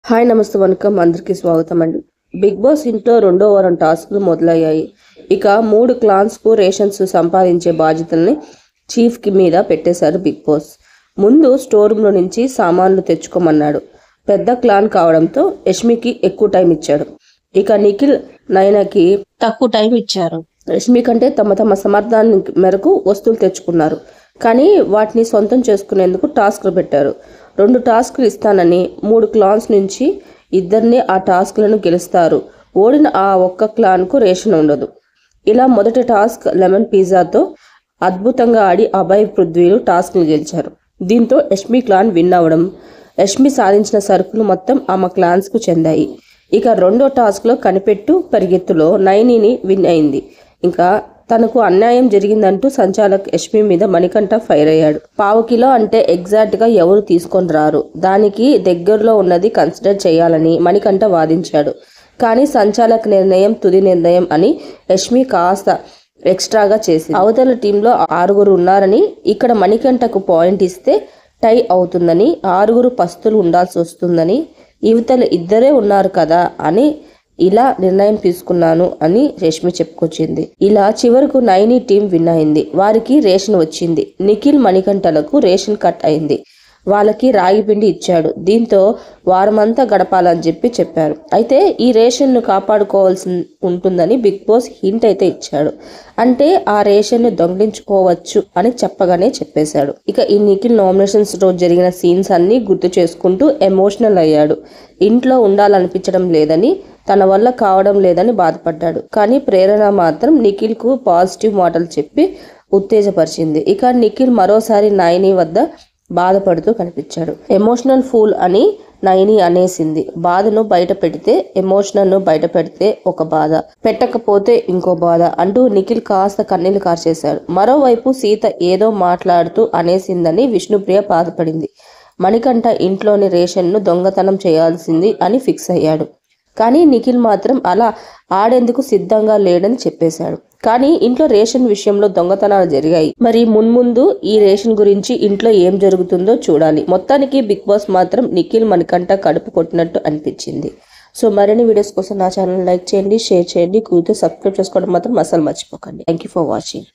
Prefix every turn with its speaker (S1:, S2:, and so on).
S1: Hi నమస్తే వనకం అందరికీ స్వాగతం అండి. బిగ్ బాస్ ఇంట్లో రెండో వారం టాస్క్లు మొదలయ్యాయి. ఇక 3 క్లాన్స్కు రేషన్స్ సంపాదించే బాధ్యతల్ని చీఫ్కి మీద పెట్టేశారు బిగ్ బాస్. ముందు స్టోర్ రూమ్లో నుంచి సామాన్లు తెచ్చుకోమన్నాడు. పెద్ద క్లాన్ కావడంతో యష్మికి ఎక్కువ టైం ఇచ్చాడు. ఇక నిఖిల్ నయనకి తక్కువ టైం ఇచ్చారు. యష్మి కంటే తమ సమర్థాన్ని మేరకు వస్తువులు తెచ్చుకున్నారు. కానీ వాటిని సొంతం చేసుకునేందుకు టాస్క్లు పెట్టారు. 2 టాస్క్లు ఇస్తానని 3 క్లాన్స్ నుంచి ఇద్దరిని ఆ టాస్క్లను గెలుస్తారు. ఓడిన ఆ ఒక్క క్లాన్కు రేషన్ ఉండదు. ఇలా మొదటి టాస్క్ లెమన్ పిజ్జాతో అద్భుతంగా ఆడి అభయ్ పృథ్వీలు టాస్క్లు గెలిచారు. దీంతో యష్మి క్లాన్ విన్ అవ్వడం, యష్మి సాధించిన సరుకులు మొత్తం ఆమె క్లాన్స్కు చెందాయి. ఇక రెండో టాస్క్లో కనిపెట్టు పరిగెత్తులో నైనిని విన్ అయింది. ఇంకా తనకు అన్యాయం జరిగిందంటూ సంచాలక్ యష్మి మీద మణికంఠ ఫైర్ అయ్యాడు. పావు కిలో అంటే ఎగ్జాక్ట్గా ఎవరు తీసుకొని రారు, దానికి దగ్గరలో ఉన్నది కన్సిడర్ చేయాలని మణికంఠ వాదించాడు. కానీ సంచాలక్ నిర్ణయం తుది నిర్ణయం అని యష్మి కాస్త ఎక్స్ట్రాగా చేసింది. అవతల టీంలో 6 ఉన్నారని ఇక్కడ మణికంఠకు పాయింట్ ఇస్తే టై అవుతుందని, 6 పస్తులు ఉండాల్సి వస్తుందని, యువతల ఇద్దరే ఉన్నారు కదా అని ఇలా నిర్ణయం తీసుకున్నాను అని యష్మి చెప్పుకొచ్చింది. ఇలా చివరకు నైని టీం విన్ అయింది. వారికి రేషన్ వచ్చింది. నిఖిల్ మణికంఠలకు రేషన్ కట్ అయింది. వాళ్ళకి రాగి పిండి ఇచ్చాడు. దీంతో వారమంతా గడపాలని చెప్పారు. అయితే ఈ రేషన్ను కాపాడుకోవాల్సి ఉంటుందని బిగ్ బాస్ హింట్ అయితే ఇచ్చాడు. అంటే ఆ రేషన్ను దొంగిలించుకోవచ్చు అని చెప్పగానే చెప్పేశాడు. ఇక ఈ నిఖిల్ నామినేషన్స్ రోజు జరిగిన సీన్స్ అన్ని గుర్తు చేసుకుంటూ ఎమోషనల్ అయ్యాడు. ఇంట్లో ఉండాలనిపించడం లేదని, తన వల్ల కావడం లేదని బాధపడ్డాడు. కానీ ప్రేరణ మాత్రం నిఖిల్కు పాజిటివ్ మాటలు చెప్పి ఉత్తేజపరిచింది. ఇక నిఖిల్ మరోసారి నైని వద్ద బాధపడుతూ కనిపించాడు. ఎమోషనల్ ఫూల్ అని నైని అనేసింది. బాధను బయట పెడితే ఎమోషనల్ను బయట పెడితే ఒక బాధ, పెట్టకపోతే ఇంకో బాధ అంటూ నిఖిల్ కాస్త కన్నీళ్లు కార్చేశాడు. మరోవైపు సీత ఏదో మాట్లాడుతూ అనేసిందని విష్ణుప్రియ బాధపడింది. మణికంఠ ఇంట్లోని రేషన్ను దొంగతనం చేయాల్సింది అని ఫిక్స్ అయ్యాడు. కానీ నిఖిల్ మాత్రం అలా ఆడేందుకు సిద్ధంగా లేడని చెప్పేశాడు. కానీ ఇంట్లో రేషన్ విషయంలో దొంగతనాలు జరిగాయి. మరి మున్ముందు ఈ రేషన్ గురించి ఇంట్లో ఏం జరుగుతుందో చూడాలి. మొత్తానికి బిగ్ బాస్ మాత్రం నిఖిల్ మణికంఠ కడుపు కొట్టినట్టు అనిపించింది. సో మరిన్ని వీడియోస్ కోసం నా ఛానల్ లైక్ చేయండి, షేర్ చేయండి, కూర్చో సబ్స్క్రైబ్ చేసుకోవడం మాత్రం అసలు మర్చిపోకండి. Thank you for watching.